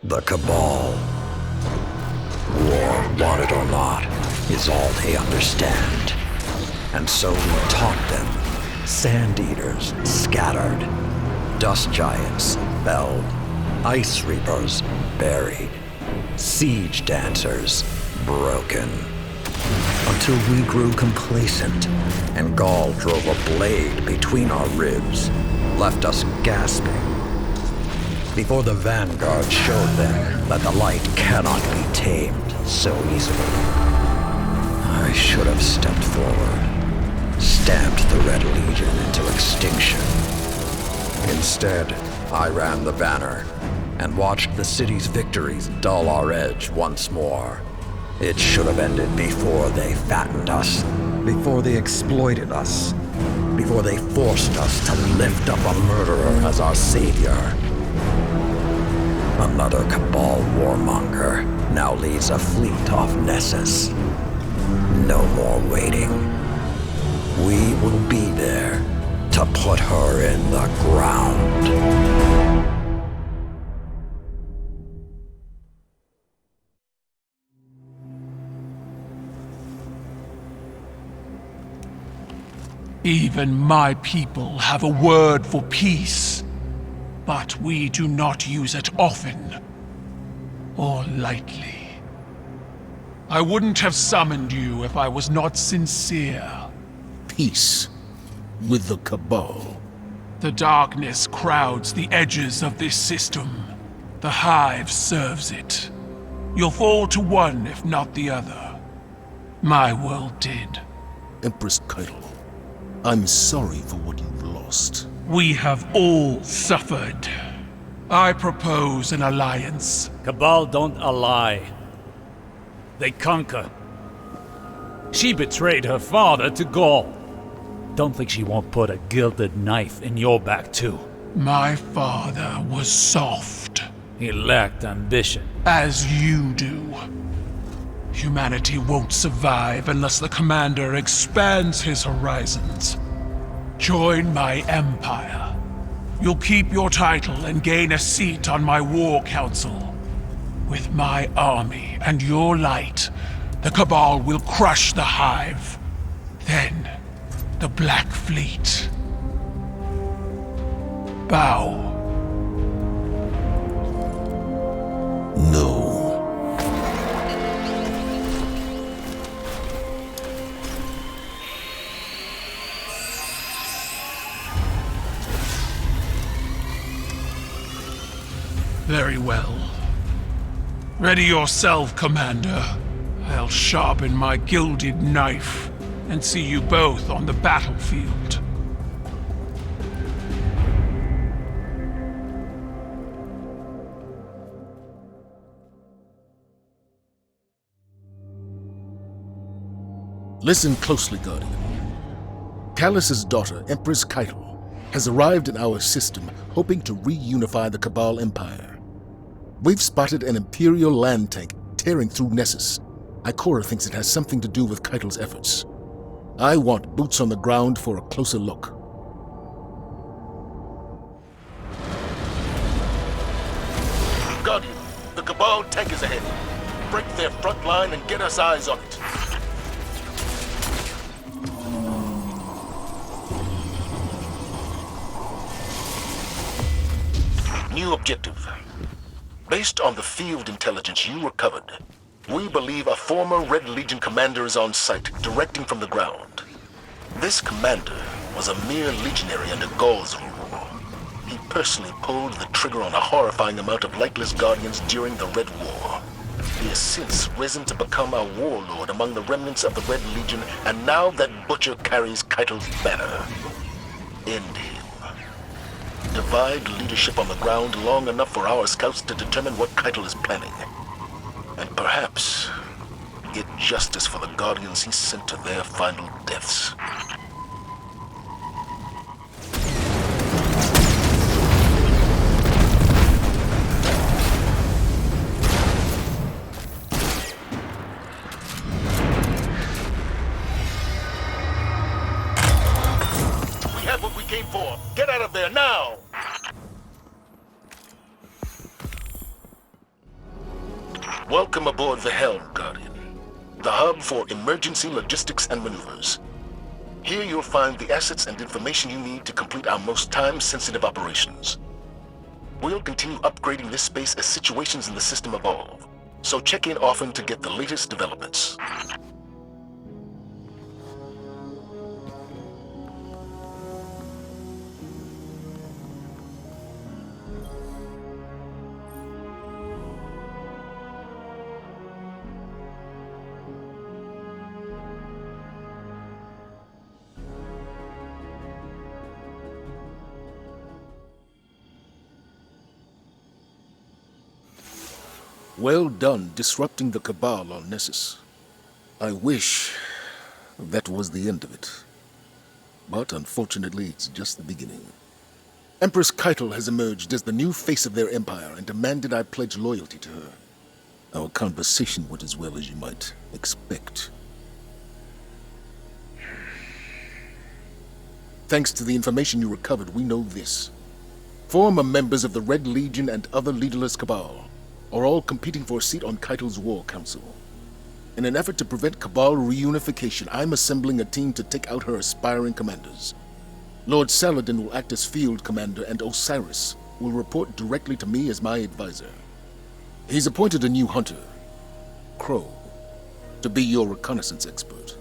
The Cabal. War, want it or not, is all they understand. And so we taught them. Sand Eaters scattered. Dust Giants felled. Ice Reapers buried. Siege Dancers broken. Until we grew complacent, and Gaul drove a blade between our ribs, left us gasping. Before the Vanguard showed them that the light cannot be tamed so easily. I should have stepped forward, stamped the Red Legion into extinction. Instead, I ran the banner, and watched the city's victories dull our edge once more. It should have ended before they fattened us, before they exploited us, before they forced us to lift up a murderer as our savior. Another Cabal warmonger now leads a fleet off Nessus. No more waiting. We will be there to put her in the ground. Even my people have a word for peace, but we do not use it often or lightly. I wouldn't have summoned you if I was not sincere. Peace with the Cabal. The darkness crowds the edges of this system. The Hive serves it. You'll fall to one if not the other. My world did. Empress Caiatl, I'm sorry for what you've lost. We have all suffered. I propose an alliance. Cabal don't ally. They conquer. She betrayed her father to Gaul. Don't think she won't put a gilded knife in your back too. My father was soft. He lacked ambition. As you do. Humanity won't survive unless the Commander expands his horizons. Join my empire. You'll keep your title and gain a seat on my war council. With my army and your light, the Cabal will crush the Hive. Then, the Black Fleet. Bow. No. Very well. Ready yourself, Commander. I'll sharpen my gilded knife and see you both on the battlefield. Listen closely, Guardian. Callus's daughter, Empress Caiatl, has arrived in our system hoping to reunify the Cabal Empire. We've spotted an Imperial land tank tearing through Nessus. Ikora thinks it has something to do with Caiatl's efforts. I want boots on the ground for a closer look. Guardian, the Cabal tank is ahead. Break their front line and get us eyes on it. New objective. Based on the field intelligence you recovered, we believe a former Red Legion commander is on site, directing from the ground. This commander was a mere legionary under Gaul's rule. He personally pulled the trigger on a horrifying amount of lightless Guardians during the Red War. He has since risen to become a warlord among the remnants of the Red Legion, and now that butcher carries Caiatl's banner. End him. Divide leadership on the ground long enough for our scouts to determine what Caiatl is planning. And perhaps get justice for the Guardians he sent to their final deaths. We have what we came for. Get out of there now! Welcome aboard the Helm, Guardian, the hub for emergency logistics and maneuvers. Here you'll find the assets and information you need to complete our most time-sensitive operations. We'll continue upgrading this space as situations in the system evolve, so check in often to get the latest developments. Well done disrupting the Cabal on Nessus. I wish that was the end of it. But unfortunately, it's just the beginning. Empress Caiatl has emerged as the new face of their empire and demanded I pledge loyalty to her. Our conversation went as well as you might expect. Thanks to the information you recovered, we know this. Former members of the Red Legion and other leaderless Cabal are all competing for a seat on Caiatl's War Council. In an effort to prevent Cabal reunification, I'm assembling a team to take out her aspiring commanders. Lord Saladin will act as field commander, and Osiris will report directly to me as my advisor. He's appointed a new hunter, Crow, to be your reconnaissance expert.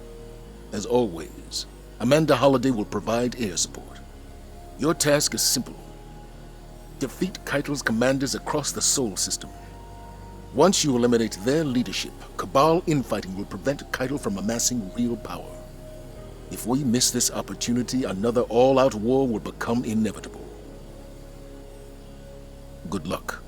As always, Amanda Holliday will provide air support. Your task is simple. Defeat Caiatl's commanders across the Sol system. Once you eliminate their leadership, Cabal infighting will prevent Caiatl from amassing real power. If we miss this opportunity, another all-out war will become inevitable. Good luck.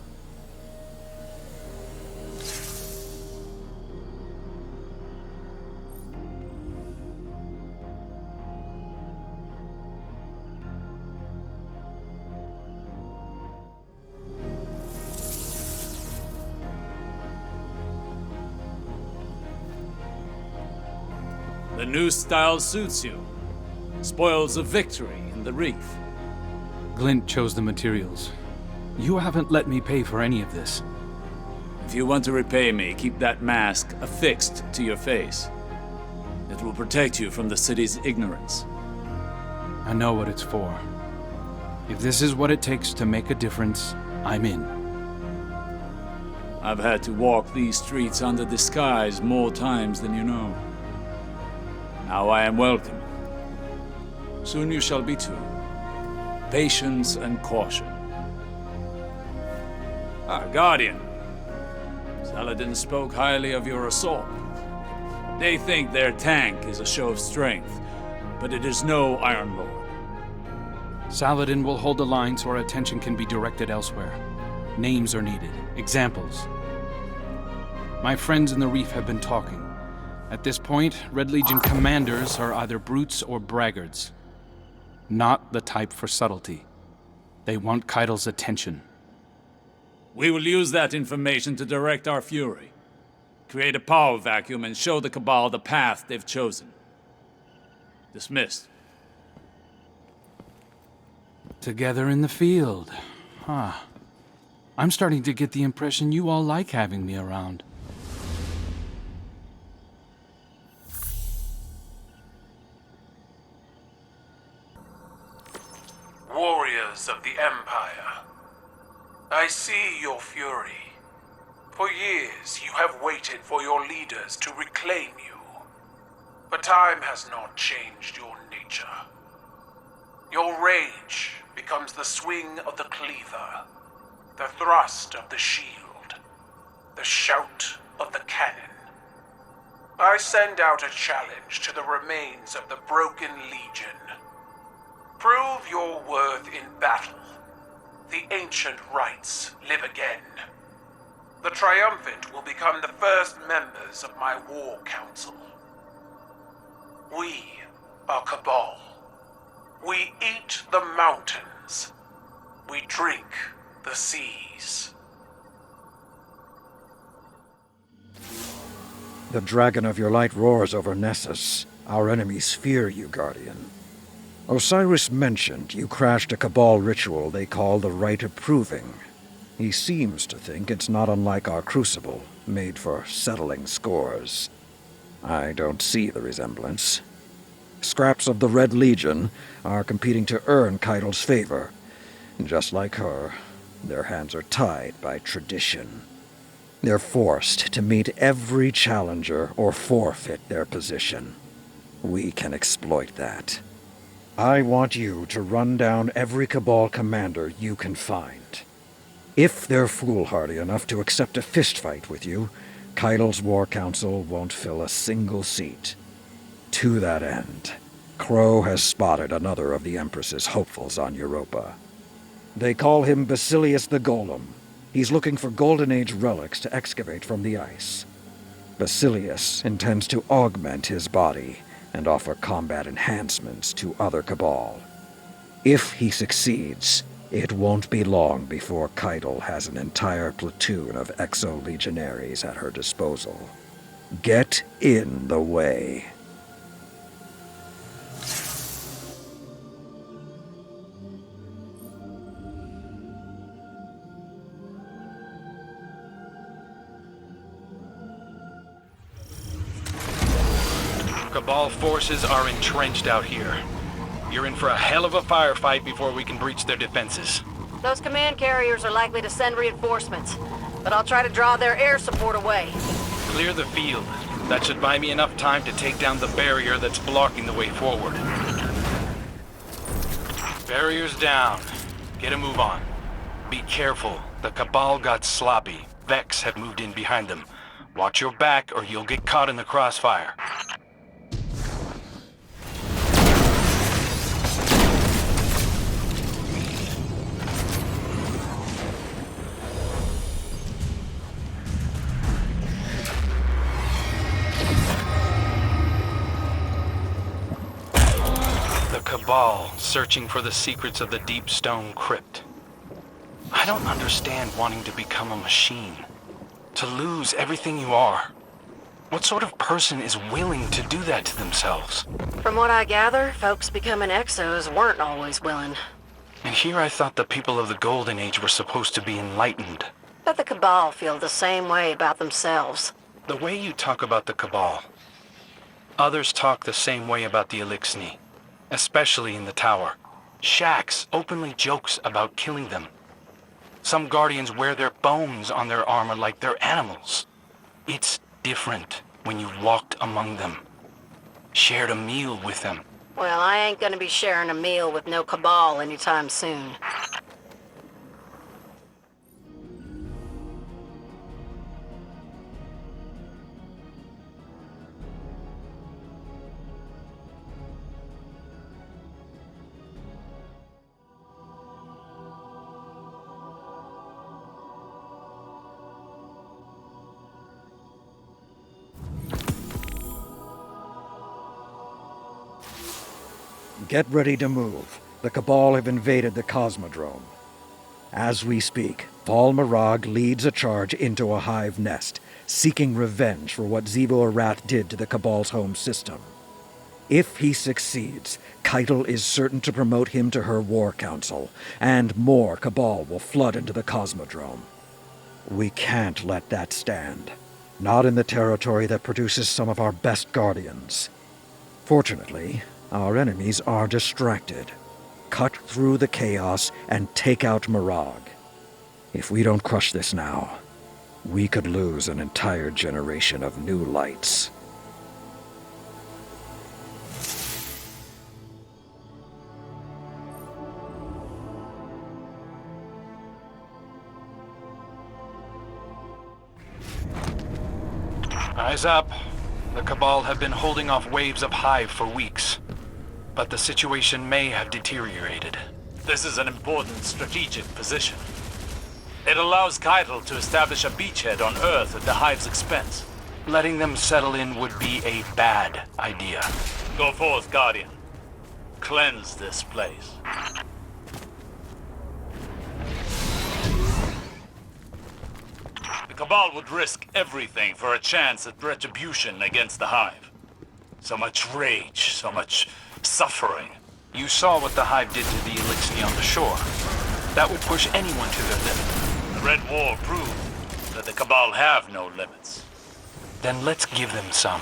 The new style suits you. Spoils of victory in the reef. Glint chose the materials. You haven't let me pay for any of this. If you want to repay me, keep that mask affixed to your face. It will protect you from the city's ignorance. I know what it's for. If this is what it takes to make a difference, I'm in. I've had to walk these streets under disguise more times than you know. Now I am welcome. Soon you shall be too. Patience and caution. Guardian. Saladin spoke highly of your assault. They think their tank is a show of strength, but it is no Iron Lord. Saladin will hold the line so our attention can be directed elsewhere. Names are needed. Examples. My friends in the reef have been talking. At this point, Red Legion commanders are either brutes or braggarts. Not the type for subtlety. They want Caiatl's attention. We will use that information to direct our fury. Create a power vacuum and show the Cabal the path they've chosen. Dismissed. Together in the field. Huh. I'm starting to get the impression you all like having me around. Warriors of the Empire, I see your fury. For years you have waited for your leaders to reclaim you. But time has not changed your nature. Your rage becomes the swing of the cleaver, the thrust of the shield, the shout of the cannon. I send out a challenge to the remains of the broken legion. Prove your worth in battle. The ancient rites live again. The triumphant will become the first members of my war council. We are Cabal. We eat the mountains. We drink the seas. The dragon of your light roars over Nessus. Our enemies fear you, Guardian. Osiris mentioned you crashed a Cabal ritual they call the Rite of Proving. He seems to think it's not unlike our crucible, made for settling scores. I don't see the resemblance. Scraps of the Red Legion are competing to earn Caiatl's favor. Just like her, their hands are tied by tradition. They're forced to meet every challenger or forfeit their position. We can exploit that. I want you to run down every Cabal commander you can find. If they're foolhardy enough to accept a fistfight with you, Caiatl's War Council won't fill a single seat. To that end, Crow has spotted another of the Empress's hopefuls on Europa. They call him Basilius the Golem. He's looking for Golden Age relics to excavate from the ice. Basilius intends to augment his body and offer combat enhancements to other Cabal. If he succeeds, it won't be long before Caiatl has an entire platoon of exo-legionaries at her disposal. Get in the way. Cabal forces are entrenched out here. You're in for a hell of a firefight before we can breach their defenses. Those command carriers are likely to send reinforcements, but I'll try to draw their air support away. Clear the field. That should buy me enough time to take down the barrier that's blocking the way forward. Barrier's down. Get a move on. Be careful. The Cabal got sloppy. Vex have moved in behind them. Watch your back or you'll get caught in the crossfire. Cabal, searching for the secrets of the deep stone crypt. I don't understand wanting to become a machine. To lose everything you are. What sort of person is willing to do that to themselves? From what I gather, folks becoming exos weren't always willing. And here I thought the people of the Golden Age were supposed to be enlightened. But the Cabal feel the same way about themselves. The way you talk about the Cabal, others talk the same way about the Elixni. Especially in the tower. Shax openly jokes about killing them. Some Guardians wear their bones on their armor like they're animals. It's different when you've walked among them. Shared a meal with them. Well, I ain't gonna be sharing a meal with no Cabal anytime soon. Get ready to move. The Cabal have invaded the Cosmodrome. As we speak, Paul Mirag leads a charge into a Hive nest, seeking revenge for what Xivu Arath did to the Cabal's home system. If he succeeds, Caiatl is certain to promote him to her War Council, and more Cabal will flood into the Cosmodrome. We can't let that stand. Not in the territory that produces some of our best Guardians. Fortunately, our enemies are distracted. Cut through the chaos and take out Mirag. If we don't crush this now, we could lose an entire generation of new lights. Eyes up. The Cabal have been holding off waves of Hive for weeks. But the situation may have deteriorated. This is an important strategic position. It allows Caiatl to establish a beachhead on Earth at the Hive's expense. Letting them settle in would be a bad idea. Go forth, Guardian. Cleanse this place. The Cabal would risk everything for a chance at retribution against the Hive. So much rage, so much suffering. You saw what the Hive did to the Elixni on the shore. That would push anyone to their limit. The Red War proved that the Cabal have no limits. Then let's give them some.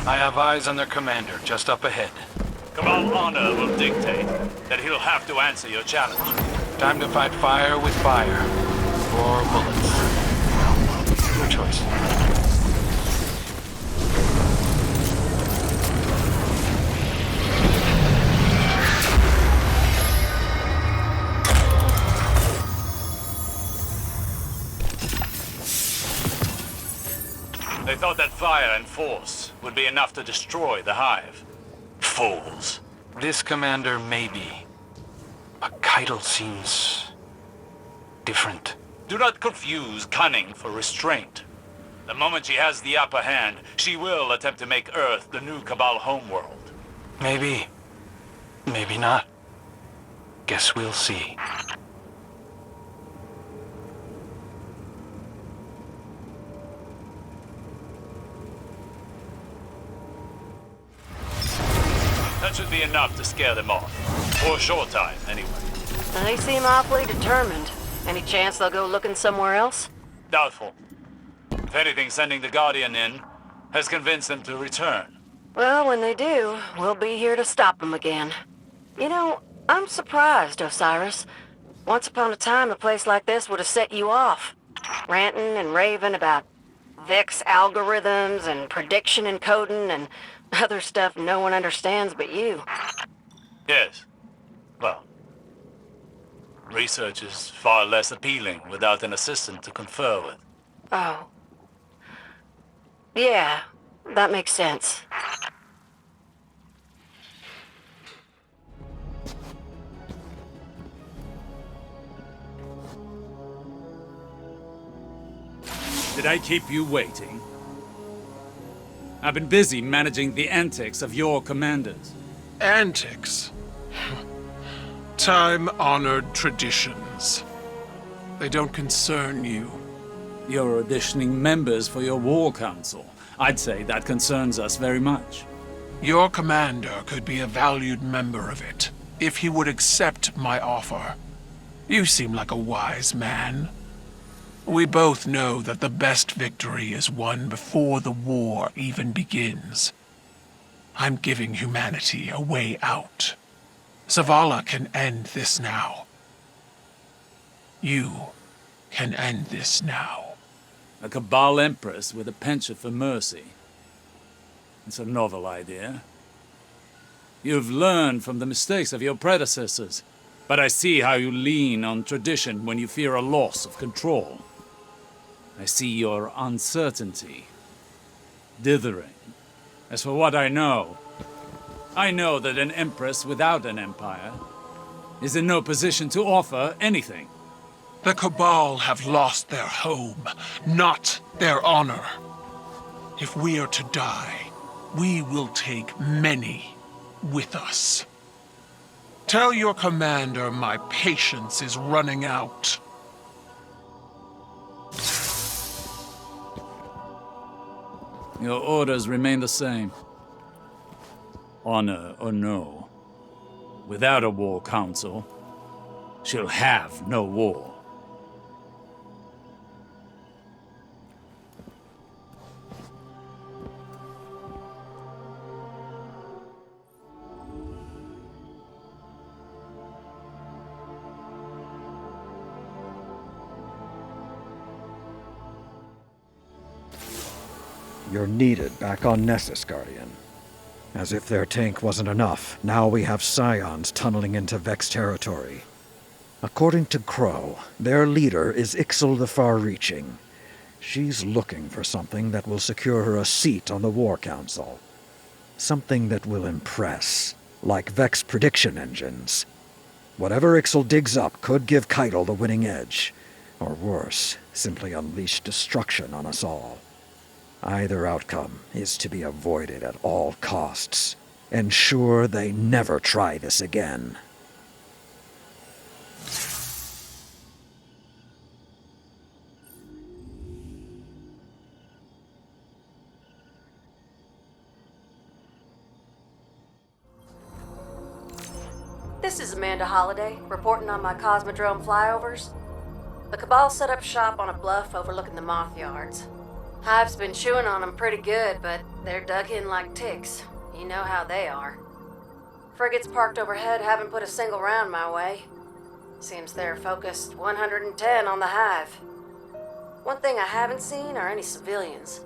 I have eyes on their commander just up ahead. Cabal honor will dictate that he'll have to answer your challenge. Time to fight fire with fire. Or bullets. Your choice. They thought that fire and force would be enough to destroy the Hive. Fools. This commander may be. But Caiatl seems different. Do not confuse cunning for restraint. The moment she has the upper hand, she will attempt to make Earth the new Cabal homeworld. Maybe. Maybe not. Guess we'll see. That should be enough to scare them off. For a short time, anyway. They seem awfully determined. Any chance they'll go looking somewhere else? Doubtful. If anything, sending the Guardian in has convinced them to return. Well, when they do, we'll be here to stop them again. You know, I'm surprised, Osiris. Once upon a time, a place like this would have set you off. Ranting and raving about Vex algorithms and prediction encoding and other stuff no one understands but you. Yes. Well, research is far less appealing without an assistant to confer with. Oh. Yeah, that makes sense. Did I keep you waiting? I've been busy managing the antics of your commanders. Antics? Time-honored traditions. They don't concern you. You're auditioning members for your war council. I'd say that concerns us very much. Your commander could be a valued member of it, if he would accept my offer. You seem like a wise man. We both know that the best victory is won before the war even begins. I'm giving humanity a way out. Zavala can end this now. You can end this now. A Cabal Empress with a penchant for mercy. It's a novel idea. You've learned from the mistakes of your predecessors, but I see how you lean on tradition when you fear a loss of control. I see your uncertainty, dithering. As for what I know that an Empress without an empire is in no position to offer anything. The Cabal have lost their home, not their honor. If we are to die, we will take many with us. Tell your commander my patience is running out. Your orders remain the same. Honor or no, without a war council, she'll have no war. You're needed back on Nessus, Guardian. As if their tank wasn't enough, now we have Scions tunneling into Vex territory. According to Crow, their leader is Ixal the Far-Reaching. She's looking for something that will secure her a seat on the War Council. Something that will impress, like Vex prediction engines. Whatever Ixal digs up could give Caiatl the winning edge. Or worse, simply unleash destruction on us all. Either outcome is to be avoided at all costs. Ensure they never try this again. This is Amanda Holliday, reporting on my Cosmodrome flyovers. The Cabal set up shop on a bluff overlooking the moth yards. Hive's been chewing on them pretty good, but they're dug in like ticks. You know how they are. Frigates parked overhead haven't put a single round my way. Seems they're focused 110 on the Hive. One thing I haven't seen are any civilians.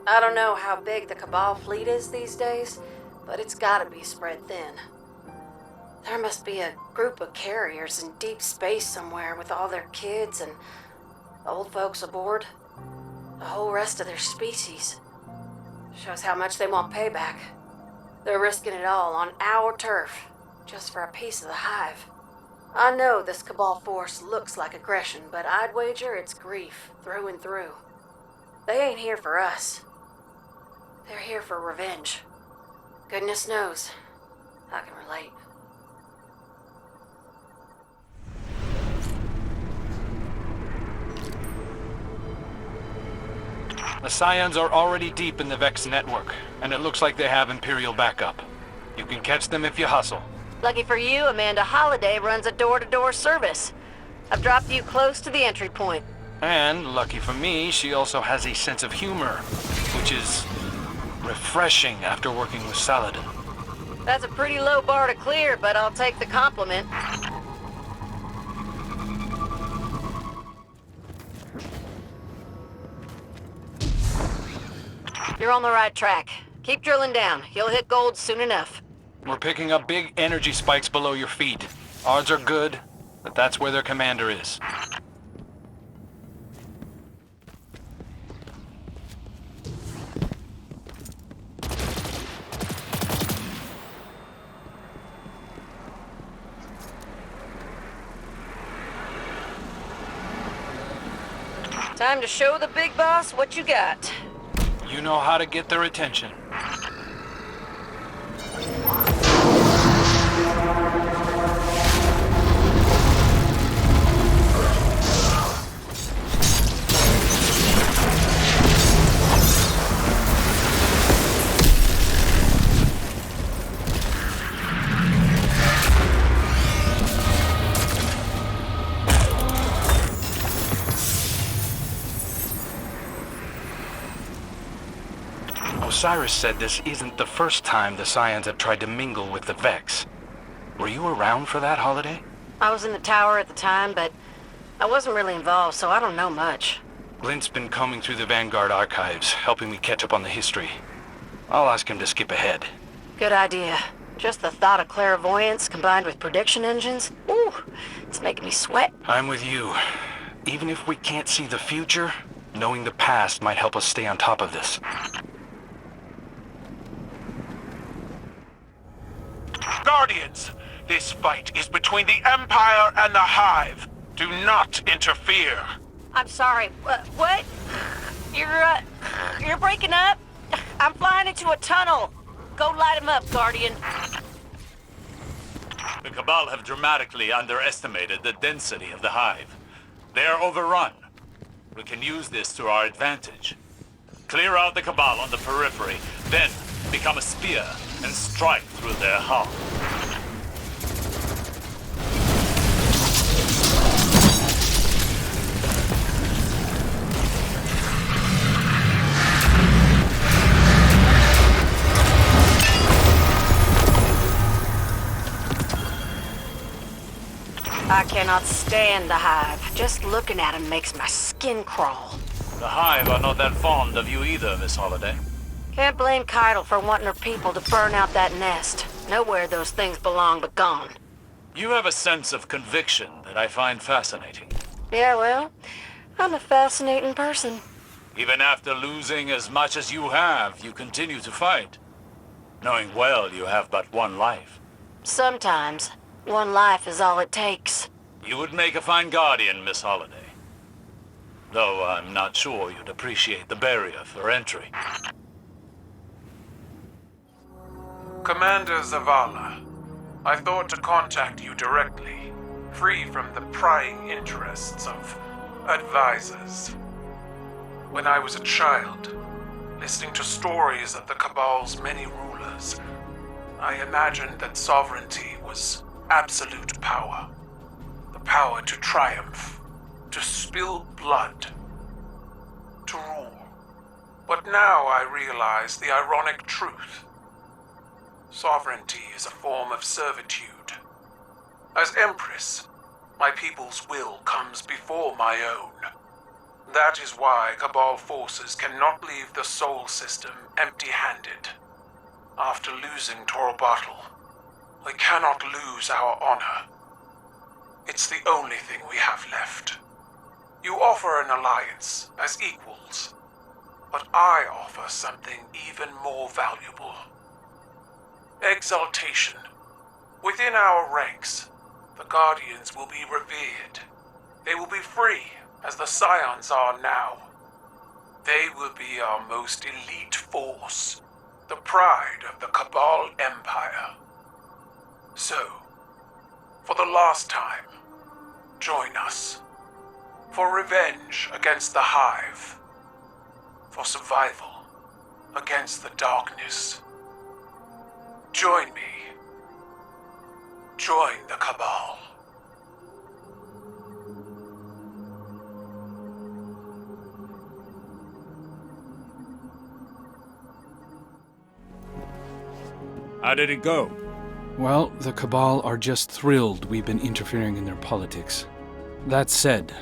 I don't know how big the Cabal fleet is these days, but it's gotta be spread thin. There must be a group of carriers in deep space somewhere with all their kids and old folks aboard. The whole rest of their species. Shows how much they want payback. They're risking it all on our turf, just for a piece of the Hive. I know this Cabal force looks like aggression, but I'd wager it's grief through and through. They ain't here for us. They're here for revenge. Goodness knows, I can relate. The Scions are already deep in the Vex network, and it looks like they have Imperial backup. You can catch them if you hustle. Lucky for you, Amanda Holliday runs a door-to-door service. I've dropped you close to the entry point. And, lucky for me, she also has a sense of humor, which is refreshing after working with Saladin. That's a pretty low bar to clear, but I'll take the compliment. You're on the right track. Keep drilling down. You'll hit gold soon enough. We're picking up big energy spikes below your feet. Odds are good, but that's where their commander is. Time to show the big boss what you got. You know how to get their attention. Osiris said this isn't the first time the Scions have tried to mingle with the Vex. Were you around for that holiday? I was in the tower at the time, but I wasn't really involved, so I don't know much. Glint's been combing through the Vanguard archives, helping me catch up on the history. I'll ask him to skip ahead. Good idea. Just the thought of clairvoyance combined with prediction engines, ooh, it's making me sweat. I'm with you. Even if we can't see the future, knowing the past might help us stay on top of this. Guardians, this fight is between the Empire and the Hive. Do not interfere. I'm sorry, what? You're breaking up? I'm flying into a tunnel. Go light him up, Guardian. The Cabal have dramatically underestimated the density of the Hive. They are overrun. We can use this to our advantage. Clear out the Cabal on the periphery, then become a spear and strike through their hull. I cannot stand the Hive. Just looking at him makes my skin crawl. The Hive are not that fond of you either, Miss Holliday. Can't blame Caiatl for wanting her people to burn out that nest. Know where those things belong, but gone. You have a sense of conviction that I find fascinating. Yeah, well, I'm a fascinating person. Even after losing as much as you have, you continue to fight. Knowing well you have but one life. Sometimes, one life is all it takes. You would make a fine guardian, Miss Holliday. Though I'm not sure you'd appreciate the barrier for entry. Commander Zavala, I thought to contact you directly, free from the prying interests of advisors. When I was a child, listening to stories of the Cabal's many rulers, I imagined that sovereignty was absolute power. The power to triumph, to spill blood, to rule. But now I realize the ironic truth. Sovereignty is a form of servitude. As Empress, my people's will comes before my own. That is why Cabal forces cannot leave the Sol system empty-handed. After losing Torobatl, we cannot lose our honor. It's the only thing we have left. You offer an alliance as equals, but I offer something even more valuable. Exaltation. Within our ranks, the Guardians will be revered. They will be free, as the Scions are now. They will be our most elite force, the pride of the Cabal Empire. So, for the last time, join us. For revenge against the Hive. For survival against the darkness. Join me. Join the Cabal. How did it go? Well, the Cabal are just thrilled we've been interfering in their politics. That said,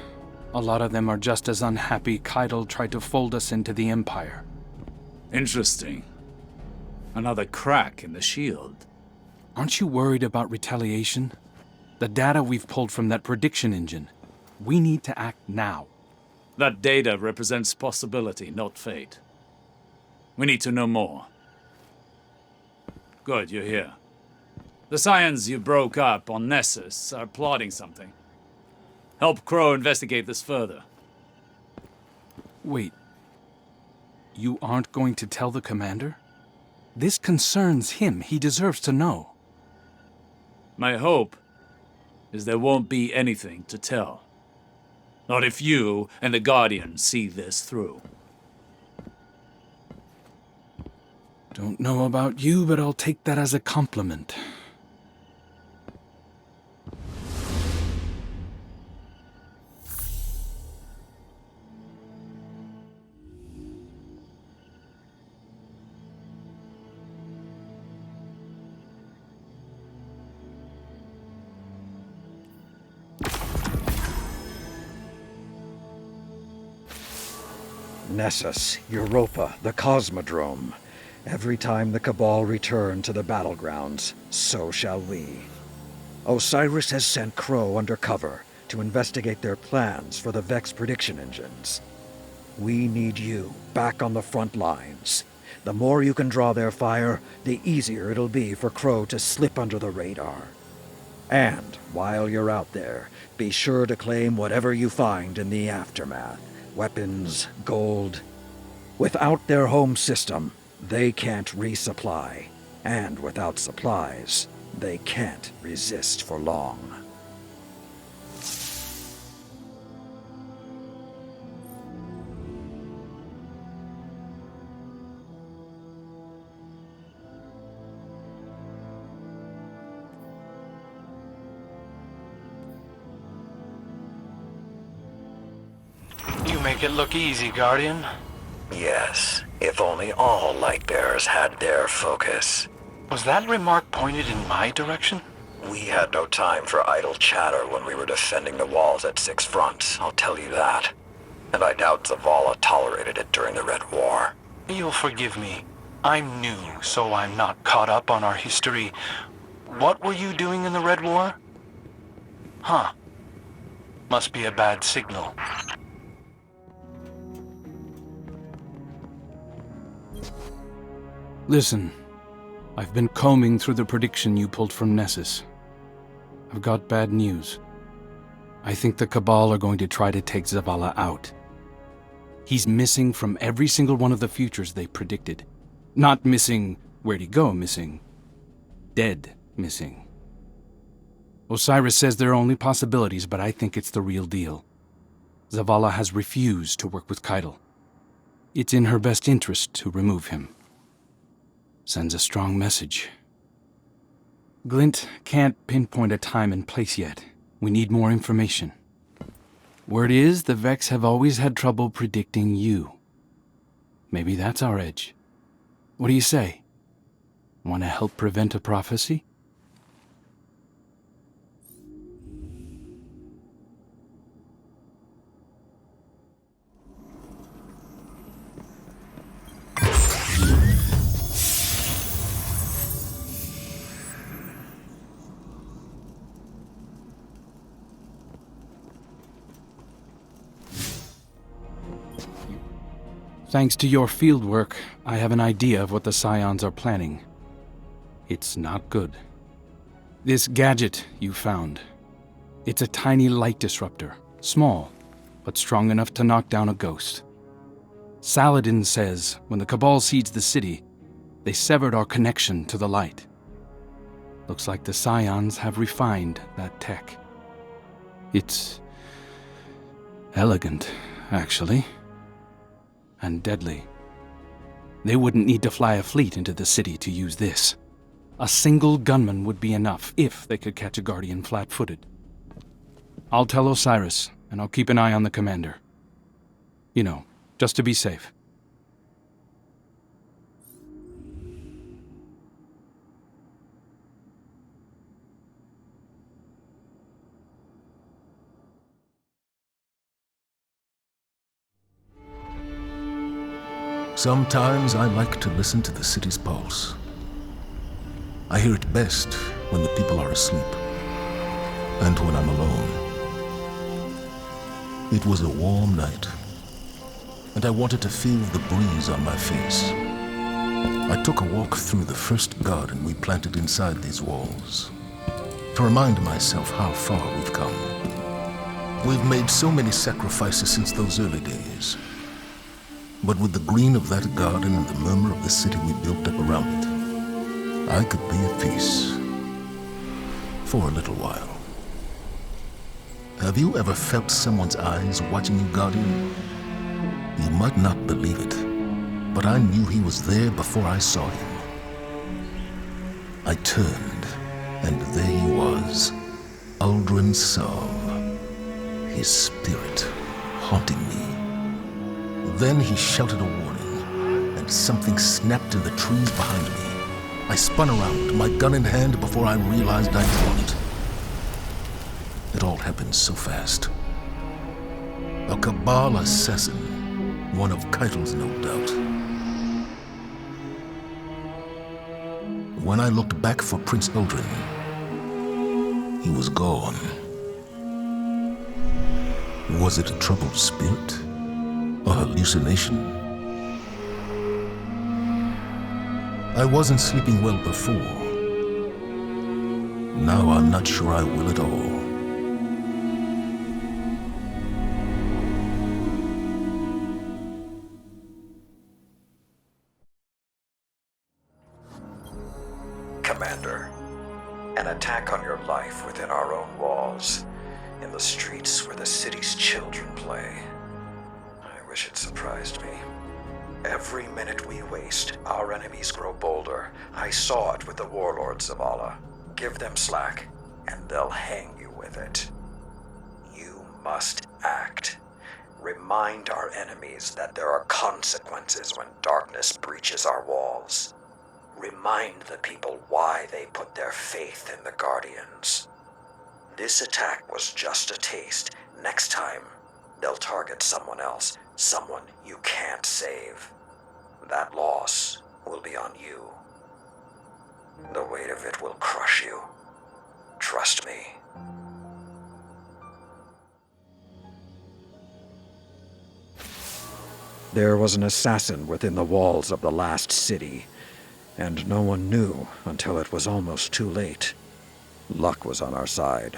a lot of them are just as unhappy Caiatl tried to fold us into the Empire. Interesting. Another crack in the shield. Aren't you worried about retaliation? The data we've pulled from that prediction engine. We need to act now. That data represents possibility, not fate. We need to know more. Good, you're here. The Scions you broke up on Nessus are plotting something. Help Crow investigate this further. Wait. You aren't going to tell the commander? This concerns him. He deserves to know. My hope is there won't be anything to tell. Not if you and the Guardian see this through. Don't know about you, but I'll take that as a compliment. Nessus, Europa, the Cosmodrome. Every time the Cabal return to the battlegrounds, so shall we. Osiris has sent Crow undercover to investigate their plans for the Vex prediction engines. We need you back on the front lines. The more you can draw their fire, the easier it'll be for Crow to slip under the radar. And while you're out there, be sure to claim whatever you find in the aftermath. Weapons, gold. Without their home system, they can't resupply. And without supplies, they can't resist for long. You make it look easy, Guardian. Yes, if only all Lightbearers had their focus. Was that remark pointed in my direction? We had no time for idle chatter when we were defending the walls at Six Fronts, I'll tell you that. And I doubt Zavala tolerated it during the Red War. You'll forgive me. I'm new, so I'm not caught up on our history. What were you doing in the Red War? Huh. Must be a bad signal. Listen, I've been combing through the prediction you pulled from Nessus. I've got bad news. I think the Cabal are going to try to take Zavala out. He's missing from every single one of the futures they predicted. Not missing where'd he go missing. Dead missing. Osiris says there are only possibilities, but I think it's the real deal. Zavala has refused to work with Caiatl. It's in her best interest to remove him. Sends a strong message. Glint can't pinpoint a time and place yet. We need more information. Word is, the Vex have always had trouble predicting you. Maybe that's our edge. What do you say? Want to help prevent a prophecy? Thanks to your fieldwork, I have an idea of what the Scions are planning. It's not good. This gadget you found. It's a tiny light disruptor. Small, but strong enough to knock down a ghost. Saladin says when the Cabal sieged the city, they severed our connection to the light. Looks like the Scions have refined that tech. It's elegant, actually. And deadly. They wouldn't need to fly a fleet into the city to use this. A single gunman would be enough if they could catch a Guardian flat-footed. I'll tell Osiris, and I'll keep an eye on the commander. You know, just to be safe. Sometimes I like to listen to the city's pulse. I hear it best when the people are asleep, and when I'm alone. It was a warm night, and I wanted to feel the breeze on my face. I took a walk through the first garden we planted inside these walls, to remind myself how far we've come. We've made so many sacrifices since those early days. But with the green of that garden and the murmur of the city we built up around it, I could be at peace. For a little while. Have you ever felt someone's eyes watching you, Guardian? You might not believe it, but I knew he was there before I saw him. I turned, and there he was, Uldren Sov, his spirit haunting me. Then he shouted a warning, and something snapped in the trees behind me. I spun around, my gun in hand, before I realized I'd drawn it. It all happened so fast. A Cabal assassin, one of Caiatl's, no doubt. When I looked back for Prince Uldren, he was gone. Was it a troubled spirit? A hallucination? I wasn't sleeping well before. Now I'm not sure I will at all. Commander, an attack on your life within our own walls, in the streets where the city's children play. I wish it surprised me. Every minute we waste, our enemies grow bolder. I saw it with the warlord Zavala. Give them slack, and they'll hang you with it. You must act. Remind our enemies that there are consequences when darkness breaches our walls. Remind the people why they put their faith in the Guardians. This attack was just a taste. Next time, they'll target someone else, someone you can't save. That loss will be on you. The weight of it will crush you. Trust me. There was an assassin within the walls of the last city, and no one knew until it was almost too late. Luck was on our side.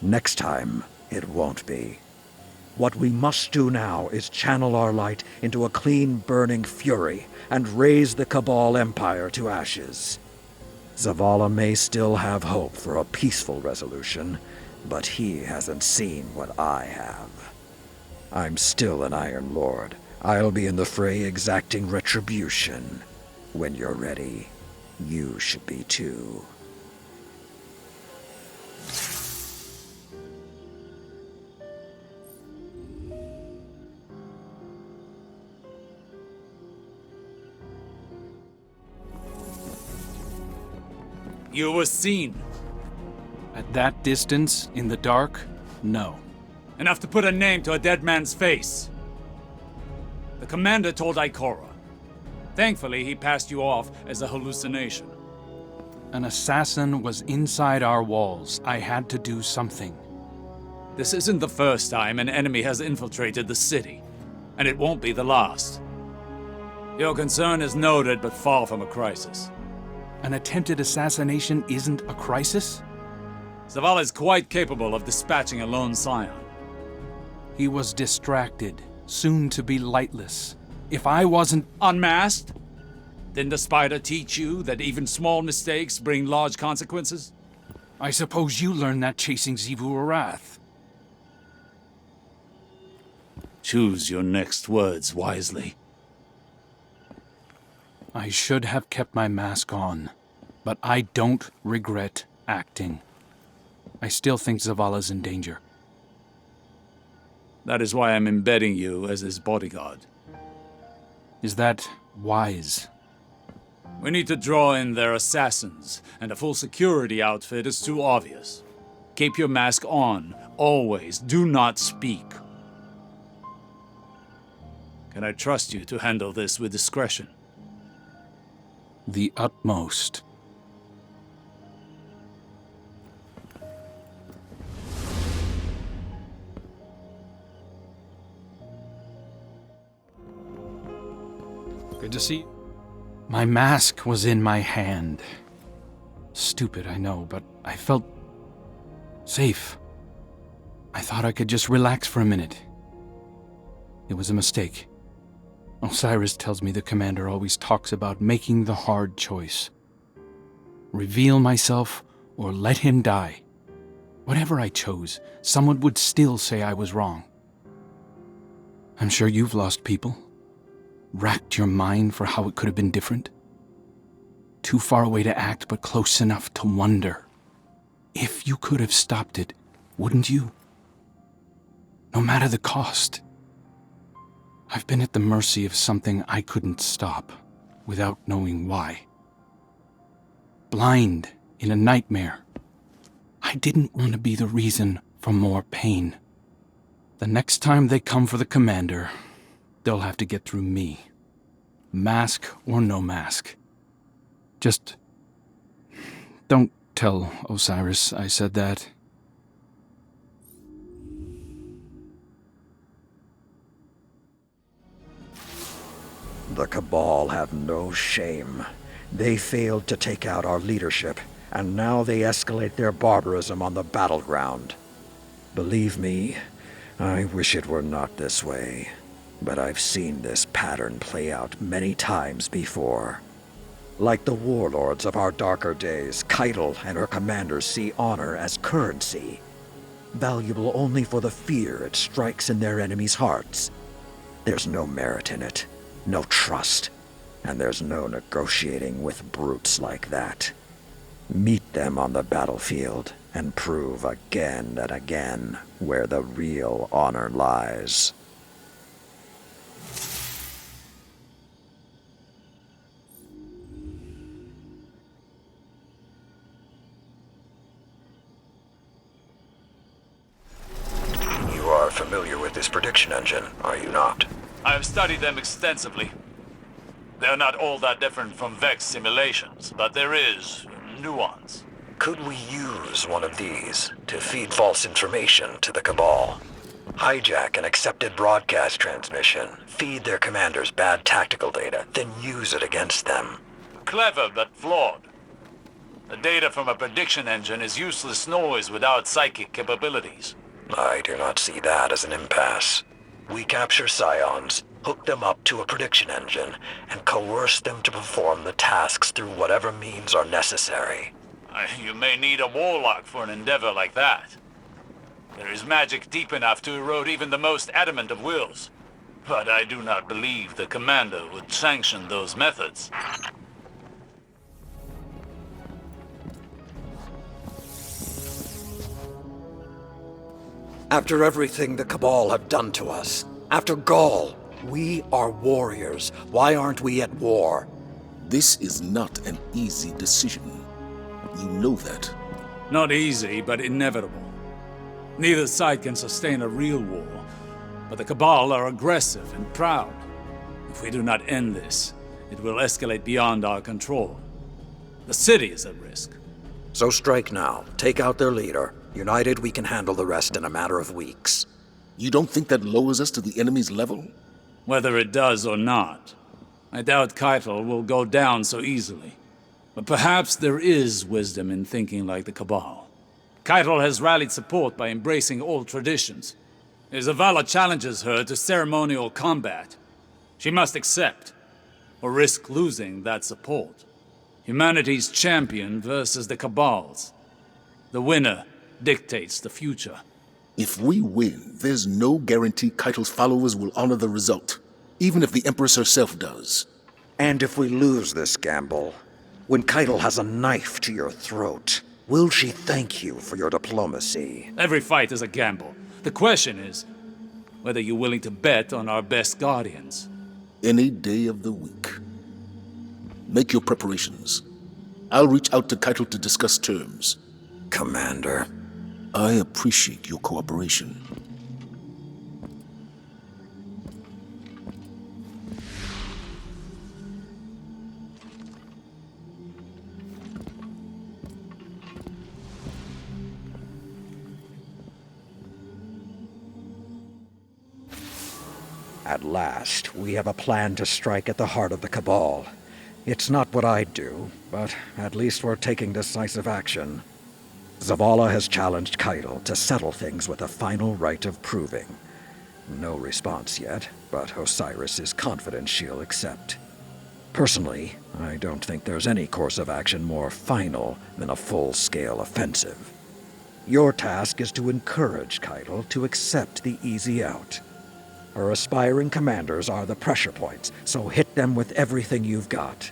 Next time, it won't be. What we must do now is channel our light into a clean, burning fury and raise the Cabal Empire to ashes. Zavala may still have hope for a peaceful resolution, but he hasn't seen what I have. I'm still an Iron Lord. I'll be in the fray exacting retribution. When you're ready, you should be too. You were seen. At that distance, in the dark, no. Enough to put a name to a dead man's face. The commander told Ikora. Thankfully, he passed you off as a hallucination. An assassin was inside our walls. I had to do something. This isn't the first time an enemy has infiltrated the city, and it won't be the last. Your concern is noted, but far from a crisis. An attempted assassination isn't a crisis? Zavala is quite capable of dispatching a lone scion. He was distracted, soon to be lightless. If I wasn't unmasked? Didn't the spider teach you that even small mistakes bring large consequences? I suppose you learned that chasing Xivu Arath. Choose your next words wisely. I should have kept my mask on, but I don't regret acting. I still think Zavala's in danger. That is why I'm embedding you as his bodyguard. Is that wise? We need to draw in their assassins, and a full security outfit is too obvious. Keep your mask on, always. Do not speak. Can I trust you to handle this with discretion? The utmost. Good to see you. My mask was in my hand. Stupid, I know, but I felt safe. I thought I could just relax for a minute. It was a mistake. Osiris tells me the commander always talks about making the hard choice. Reveal myself or let him die. Whatever I chose, someone would still say I was wrong. I'm sure you've lost people. Racked your mind for how it could have been different. Too far away to act, but close enough to wonder. If you could have stopped it, wouldn't you? No matter the cost. I've been at the mercy of something I couldn't stop, without knowing why. Blind in a nightmare. I didn't want to be the reason for more pain. The next time they come for the commander, they'll have to get through me. Mask or no mask. Just don't tell Osiris I said that. The Cabal have no shame. They failed to take out our leadership, and now they escalate their barbarism on the battleground. Believe me, I wish it were not this way, but I've seen this pattern play out many times before. Like the warlords of our darker days, Caiatl and her commanders see honor as currency, valuable only for the fear it strikes in their enemies' hearts. There's no merit in it. No trust, and there's no negotiating with brutes like that. Meet them on the battlefield and prove again and again where the real honor lies. You are familiar with this prediction engine, are you not? I have studied them extensively. They're not all that different from Vex simulations, but there is nuance. Could we use one of these to feed false information to the Cabal? Hijack an accepted broadcast transmission, feed their commanders bad tactical data, then use it against them. Clever, but flawed. The data from a prediction engine is useless noise without psychic capabilities. I do not see that as an impasse. We capture scions, hook them up to a prediction engine, and coerce them to perform the tasks through whatever means are necessary. You may need a warlock for an endeavor like that. There is magic deep enough to erode even the most adamant of wills. But I do not believe the commander would sanction those methods. After everything the Cabal have done to us, after Gaul, we are warriors. Why aren't we at war? This is not an easy decision. You know that. Not easy, but inevitable. Neither side can sustain a real war, but the Cabal are aggressive and proud. If we do not end this, it will escalate beyond our control. The city is at risk. So strike now. Take out their leader. United, we can handle the rest in a matter of weeks. You don't think that lowers us to the enemy's level? Whether it does or not, I doubt Caiatl will go down so easily. But perhaps there is wisdom in thinking like the Cabal. Caiatl has rallied support by embracing old traditions. If Zavala challenges her to ceremonial combat, she must accept, or risk losing that support. Humanity's champion versus the Cabal's. The winner dictates the future. If we win, there's no guarantee Caiatl's followers will honor the result, even if the Empress herself does. And if we lose this gamble, when Caiatl has a knife to your throat, will she thank you for your diplomacy? Every fight is a gamble. The question is whether you're willing to bet on our best guardians. Any day of the week. Make your preparations. I'll reach out to Caiatl to discuss terms. Commander. I appreciate your cooperation. At last, we have a plan to strike at the heart of the Cabal. It's not what I'd do, but at least we're taking decisive action. Zavala has challenged Caiatl to settle things with a final rite of proving. No response yet, but Osiris is confident she'll accept. Personally, I don't think there's any course of action more final than a full-scale offensive. Your task is to encourage Caiatl to accept the easy out. Her aspiring commanders are the pressure points, so hit them with everything you've got.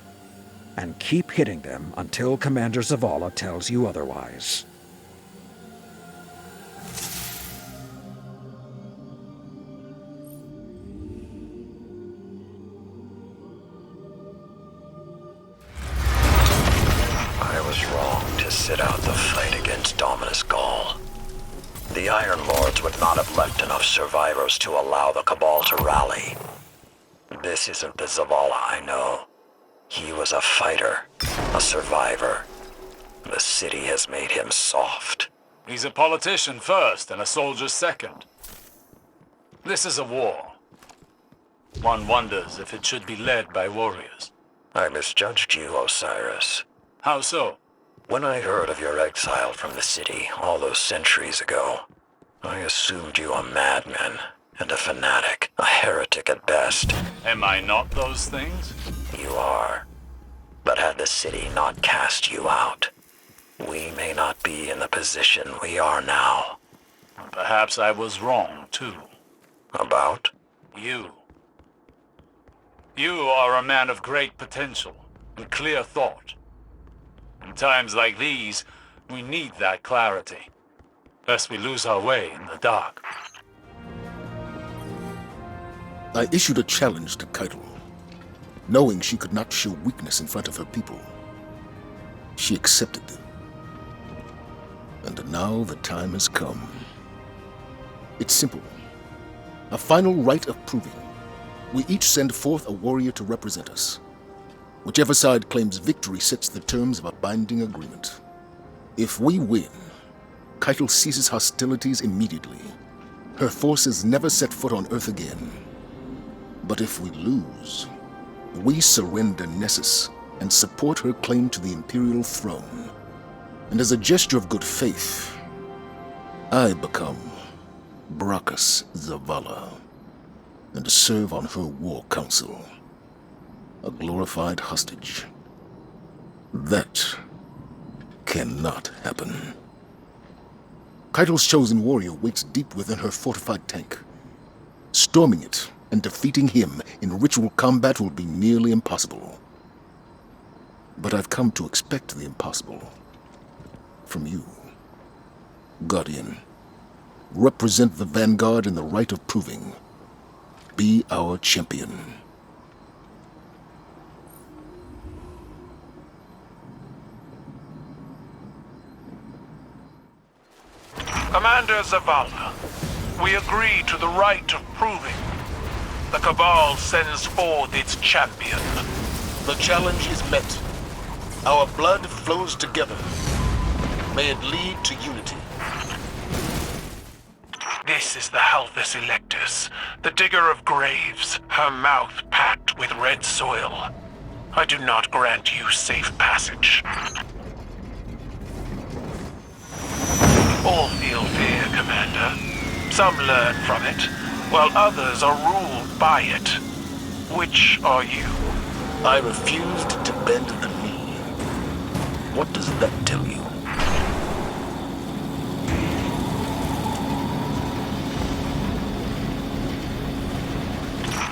And keep hitting them until Commander Zavala tells you otherwise. I was wrong to sit out the fight against Dominus Gaul. The Iron Lords would not have left enough survivors to allow the Cabal to rally. This isn't the Zavala I know. He was a fighter, a survivor. The city has made him soft. He's a politician first and a soldier second. This is a war. One wonders if it should be led by warriors. I misjudged you, Osiris. How so? When I heard of your exile from the city all those centuries ago, I assumed you a madman and a fanatic, a heretic at best. Am I not those things? You are. But had the city not cast you out, we may not be in the position we are now. Perhaps I was wrong, too. About? You. You are a man of great potential and clear thought. In times like these, we need that clarity, lest we lose our way in the dark. I issued a challenge to Caiatl, knowing she could not show weakness in front of her people. She accepted. And now the time has come. It's simple. A final rite of proving. We each send forth a warrior to represent us. Whichever side claims victory sets the terms of a binding agreement. If we win, Caiatl ceases hostilities immediately. Her forces never set foot on Earth again. But if we lose, we surrender Nessus and support her claim to the Imperial throne. And as a gesture of good faith, I become Brachus Zavala and serve on her war council. A glorified hostage. That cannot happen. Caiatl's chosen warrior waits deep within her fortified tank. Storming it and defeating him in ritual combat will be nearly impossible. But I've come to expect the impossible. From you, Guardian. Represent the Vanguard in the right of proving. Be our champion. Commander Zavala, we agree to the right of proving. The Cabal sends forth its champion. The challenge is met. Our blood flows together. May it lead to unity. This is the Halthus Electus, the digger of graves, her mouth packed with red soil. I do not grant you safe passage. All feel fear, Commander. Some learn from it, while others are ruled by it. Which are you? I refused to bend the knee. What does that tell you?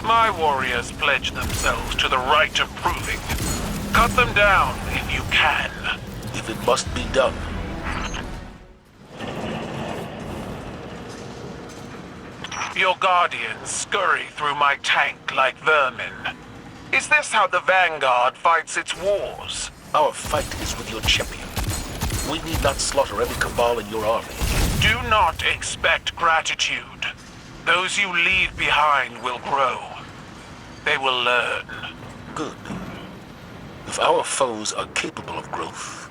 My warriors pledge themselves to the right of proving. Cut them down if you can. If it must be done. Your guardians scurry through my tank like vermin. Is this how the Vanguard fights its wars? Our fight is with your champion. We need not slaughter every Cabal in your army. Do not expect gratitude. Those you leave behind will grow. They will learn. Good. If our foes are capable of growth,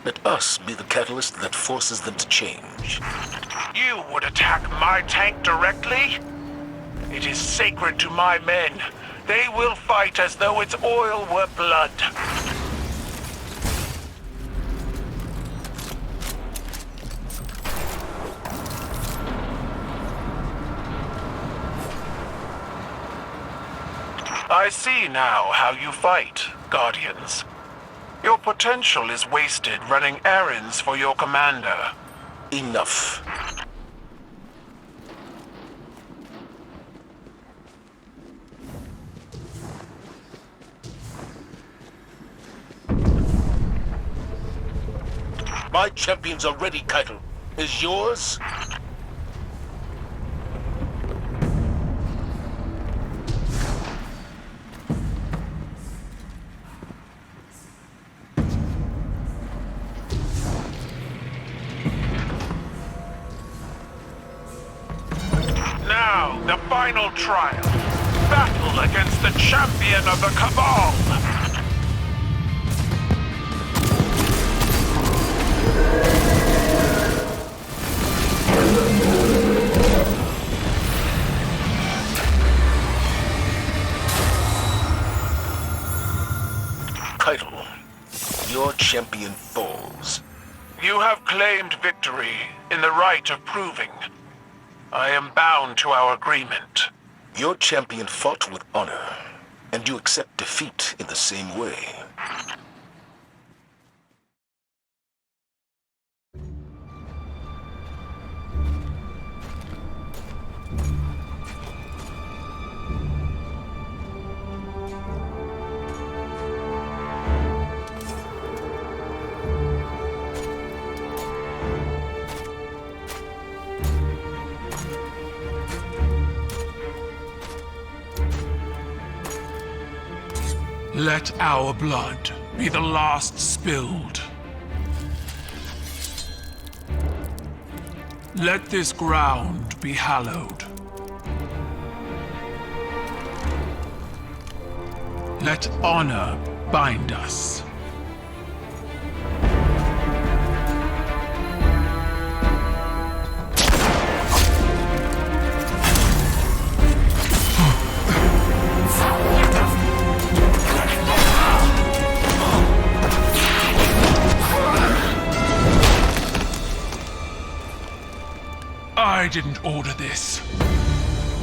let us be the catalyst that forces them to change. You would attack my tank directly? It is sacred to my men. They will fight as though its oil were blood. I see now how you fight, Guardians. Your potential is wasted running errands for your commander. Enough. My champions are ready, Caiatl. Is yours? Now, the final trial. Battle against the champion of the Cabal. Caiatl, your champion falls. You have claimed victory in the right of proving. I am bound to our agreement. Your champion fought with honor, and you accept defeat in the same way. Let our blood be the last spilled. Let this ground be hallowed. Let honor bind us. I didn't order this.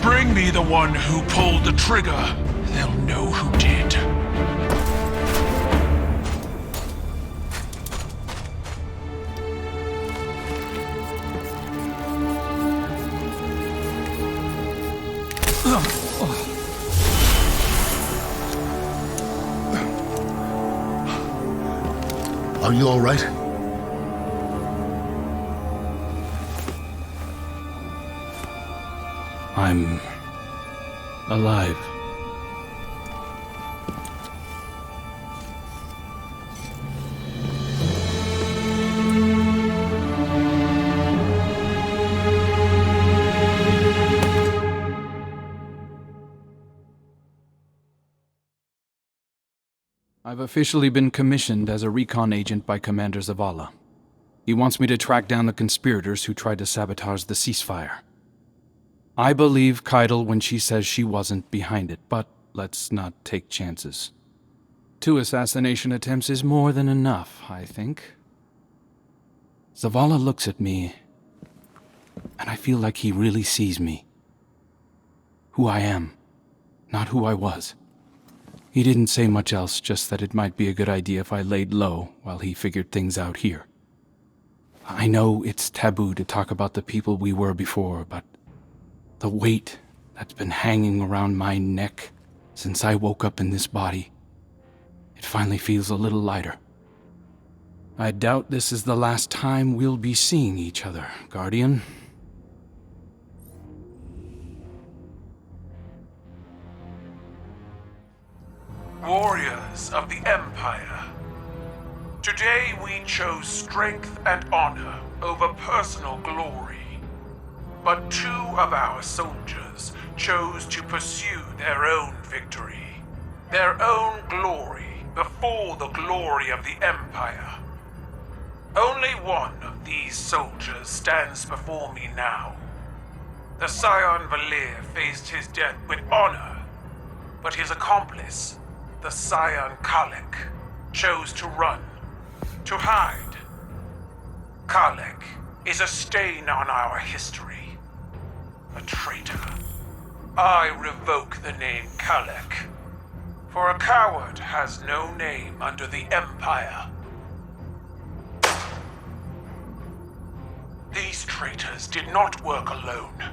Bring me the one who pulled the trigger. They'll know who did. Are you all right? I'm alive. I've officially been commissioned as a recon agent by Commander Zavala. He wants me to track down the conspirators who tried to sabotage the ceasefire. I believe Caiatl when she says she wasn't behind it, but let's not take chances. 2 assassination attempts is more than enough, I think. Zavala looks at me, and I feel like he really sees me. Who I am, not who I was. He didn't say much else, just that it might be a good idea if I laid low while he figured things out here. I know it's taboo to talk about the people we were before, but the weight that's been hanging around my neck since I woke up in this body, it finally feels a little lighter. I doubt this is the last time we'll be seeing each other, Guardian. Warriors of the Empire, today we chose strength and honor over personal glory. But 2 of our soldiers chose to pursue their own victory, their own glory before the glory of the Empire. Only one of these soldiers stands before me now. The Scion Valir faced his death with honor, but his accomplice, the Scion Kalek, chose to run, to hide. Kalek is a stain on our history, a traitor. I revoke the name Kalek, for a coward has no name under the Empire. These traitors did not work alone.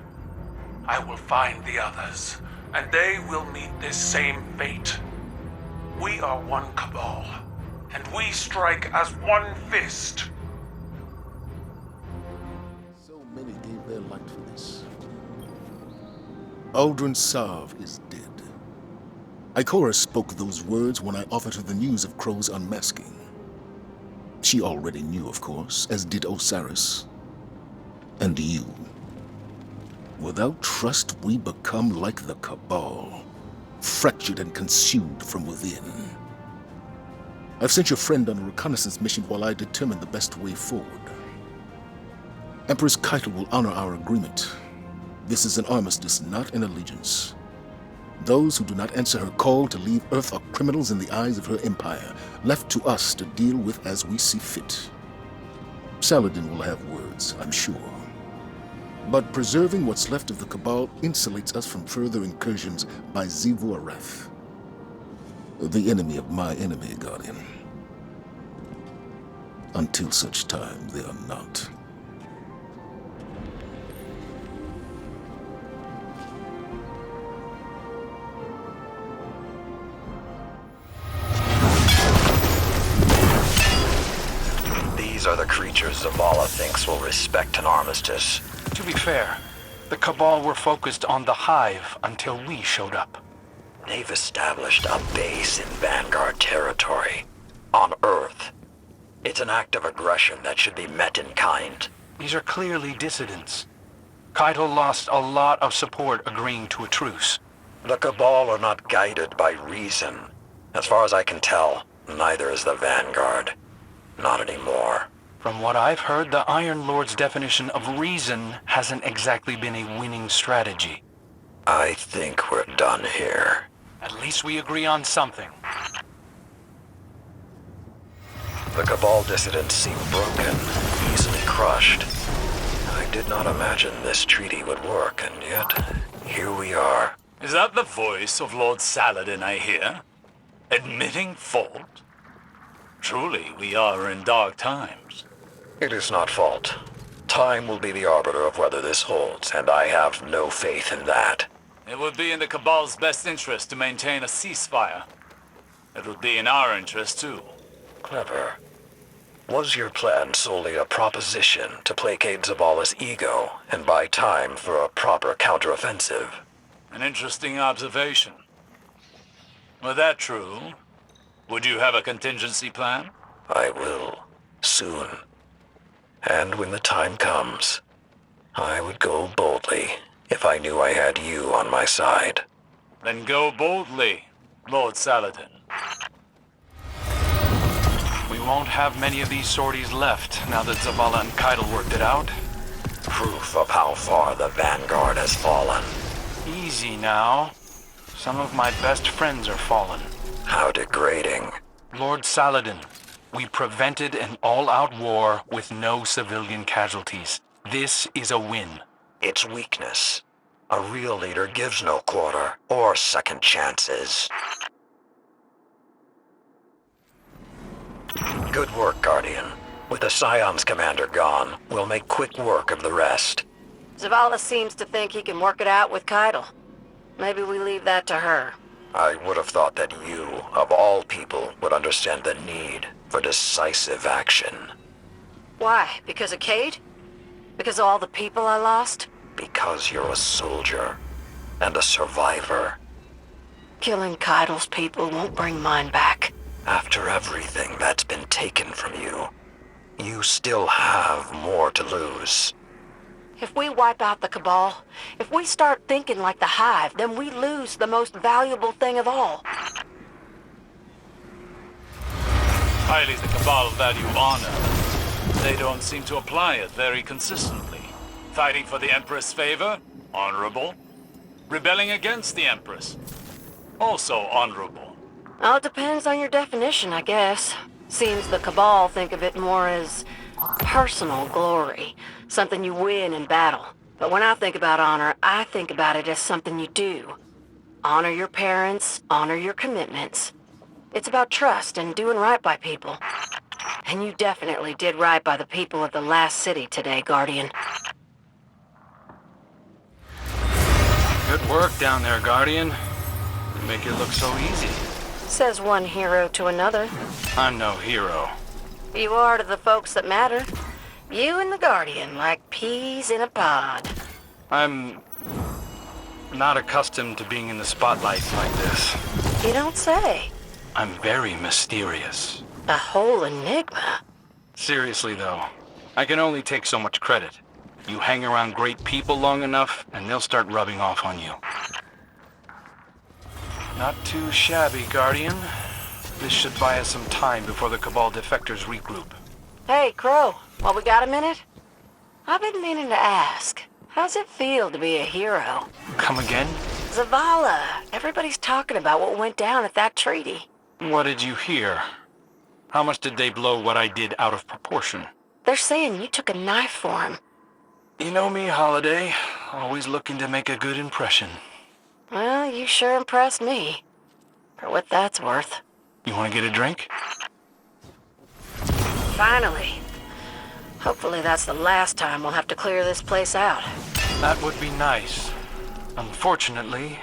I will find the others, and they will meet this same fate. We are one Cabal, and we strike as one fist. So many gave their life for this. Aldrin Sav is dead. Ikora spoke those words when I offered her the news of Crow's unmasking. She already knew, of course, as did Osiris. And you. Without trust, we become like the Cabal, fractured and consumed from within. I've sent your friend on a reconnaissance mission while I determine the best way forward. Empress Caiatl will honor our agreement. This is an armistice, not an allegiance. Those who do not answer her call to leave Earth are criminals in the eyes of her empire, left to us to deal with as we see fit. Saladin will have words, I'm sure. But preserving what's left of the Cabal insulates us from further incursions by Xivu Arath, the enemy of my enemy, Guardian. Until such time, they are not. These are the creatures Zavala thinks will respect an armistice. To be fair, the Cabal were focused on the Hive until we showed up. They've established a base in Vanguard territory, on Earth. It's an act of aggression that should be met in kind. These are clearly dissidents. Caiatl lost a lot of support agreeing to a truce. The Cabal are not guided by reason. As far as I can tell, neither is the Vanguard. Not anymore. From what I've heard, the Iron Lord's definition of reason hasn't exactly been a winning strategy. I think we're done here. At least we agree on something. The Cabal dissidents seem broken, easily crushed. I did not imagine this treaty would work, and yet, here we are. Is that the voice of Lord Saladin I hear? Admitting fault? Truly, we are in dark times. It is not fault. Time will be the arbiter of whether this holds, and I have no faith in that. It would be in the Cabal's best interest to maintain a ceasefire. It would be in our interest, too. Clever. Was your plan solely a proposition to placate Zavala's ego and buy time for a proper counteroffensive? An interesting observation. Were that true, would you have a contingency plan? I will, soon. And when the time comes, I would go boldly if I knew I had you on my side. Then go boldly, Lord Saladin. We won't have many of these sorties left now that Zavala and Caiatl worked it out. Proof of how far the Vanguard has fallen. Easy now. Some of my best friends are fallen. How degrading. Lord Saladin, we prevented an all-out war with no civilian casualties. This is a win. It's weakness. A real leader gives no quarter or second chances. Good work, Guardian. With the Scion's commander gone, we'll make quick work of the rest. Zavala seems to think he can work it out with Caiatl. Maybe we leave that to her. I would have thought that you, of all people, would understand the need for decisive action. Why? Because of Cade? Because of all the people I lost? Because you're a soldier and a survivor. Killing Caiatl's people won't bring mine back. After everything that's been taken from you, you still have more to lose. If we wipe out the Cabal, if we start thinking like the Hive, then we lose the most valuable thing of all. Highly the Cabal value honor. They don't seem to apply it very consistently. Fighting for the Empress' favor? Honorable. Rebelling against the Empress? Also honorable. Well, it depends on your definition, I guess. Seems the Cabal think of it more as personal glory, something you win in battle. But when I think about honor, I think about it as something you do. Honor your parents, honor your commitments. It's about trust and doing right by people. And you definitely did right by the people of the last city today, Guardian. Good work down there, Guardian. You make it look so easy. Says one hero to another. I'm no hero. You are to the folks that matter. You and the Guardian, like peas in a pod. I'm not accustomed to being in the spotlight like this. You don't say. I'm very mysterious. A whole enigma. Seriously, though, I can only take so much credit. You hang around great people long enough, and they'll start rubbing off on you. Not too shabby, Guardian. This should buy us some time before the Cabal defectors regroup. Hey, Crow, while we got a minute? I've been meaning to ask, how's it feel to be a hero? Come again? Zavala, everybody's talking about what went down at that treaty. What did you hear? How much did they blow what I did out of proportion? They're saying you took a knife for him. You know me, Holiday. Always looking to make a good impression. Well, you sure impressed me. For what that's worth. You want to get a drink? Finally. Hopefully that's the last time we'll have to clear this place out. That would be nice. Unfortunately,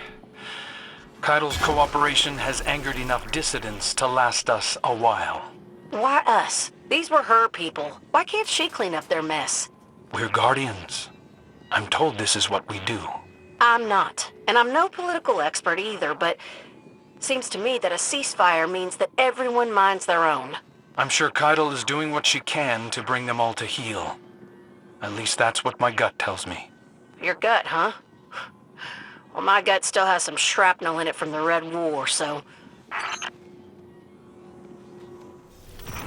Caiatl's cooperation has angered enough dissidents to last us a while. Why us? These were her people. Why can't she clean up their mess? We're Guardians. I'm told this is what we do. I'm not. And I'm no political expert either, but seems to me that a ceasefire means that everyone minds their own. I'm sure Caiatl is doing what she can to bring them all to heel. At least that's what my gut tells me. Your gut, huh? Well, my gut still has some shrapnel in it from the Red War, so...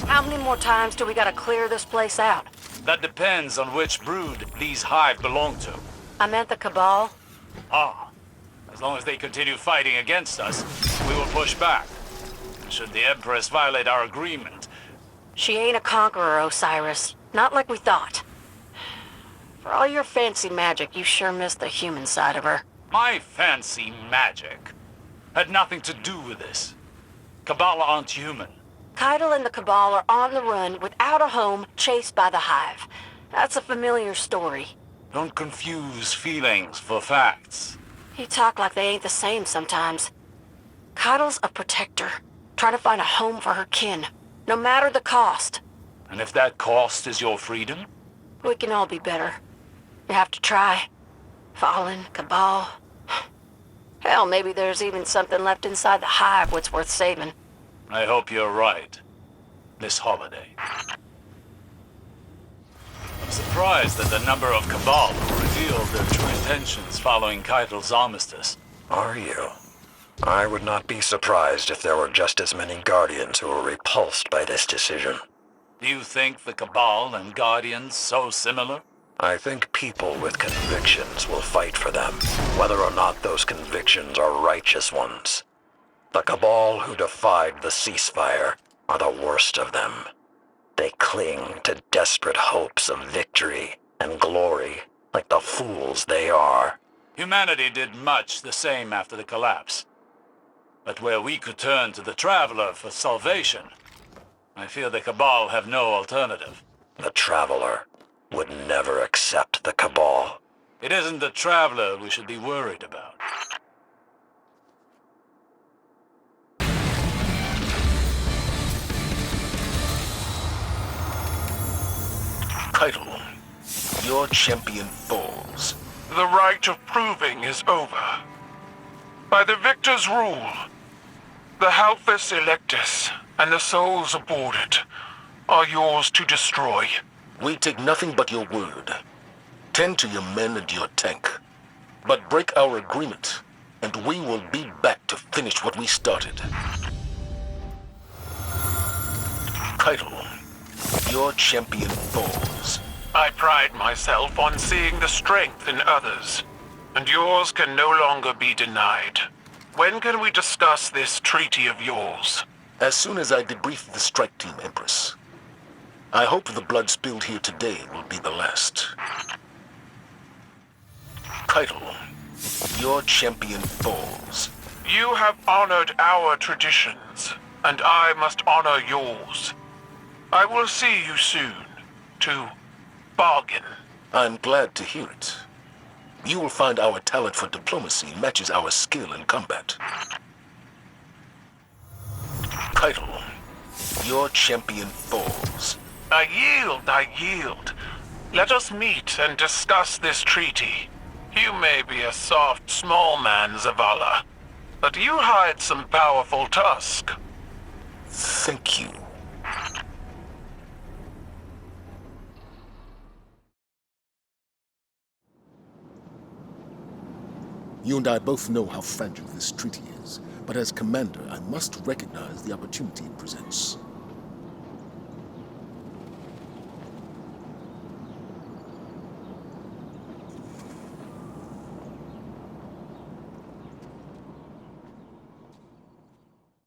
How many more times do we gotta clear this place out? That depends on which brood these Hive belong to. I meant the Cabal. Ah, as long as they continue fighting against us, we will push back. Should the Empress violate our agreement... She ain't a conqueror, Osiris. Not like we thought. For all your fancy magic, you sure missed the human side of her. My fancy magic had nothing to do with this. Cabal aren't human. Caiatl and the Cabal are on the run without a home, chased by the Hive. That's a familiar story. Don't confuse feelings for facts. You talk like they ain't the same sometimes. Caiatl's a protector, trying to find a home for her kin, no matter the cost. And if that cost is your freedom? We can all be better. We have to try. Fallen, Cabal. Hell, maybe there's even something left inside the Hive what's worth saving. I hope you're right. This holiday. I'm surprised at the number of Cabal who revealed their true intentions following Caiatl's armistice. Are you? I would not be surprised if there were just as many Guardians who were repulsed by this decision. Do you think the Cabal and Guardians so similar? I think people with convictions will fight for them, whether or not those convictions are righteous ones. The Cabal who defied the ceasefire are the worst of them. They cling to desperate hopes of victory and glory, like the fools they are. Humanity did much the same after the collapse. But where we could turn to the Traveler for salvation, I fear the Cabal have no alternative. The Traveler would never accept the Cabal. It isn't the Traveler we should be worried about. Caiatl, your champion falls. The right of proving is over. By the victor's rule, the Halphus Electus and the souls aboard it are yours to destroy. We take nothing but your word. Tend to your men and your tank. But break our agreement, and we will be back to finish what we started. Caiatl, your champion falls. I pride myself on seeing the strength in others, and yours can no longer be denied. When can we discuss this treaty of yours? As soon as I debrief the strike team, Empress. I hope the blood spilled here today will be the last. Caiatl, your champion falls. You have honored our traditions, and I must honor yours. I will see you soon, to bargain. I'm glad to hear it. You will find our talent for diplomacy matches our skill in combat. Caiatl, your champion falls. I yield. Let us meet and discuss this treaty. You may be a soft, small man, Zavala, but you hide some powerful tusk. Thank you. You and I both know how fragile this treaty is, but as commander, I must recognize the opportunity it presents.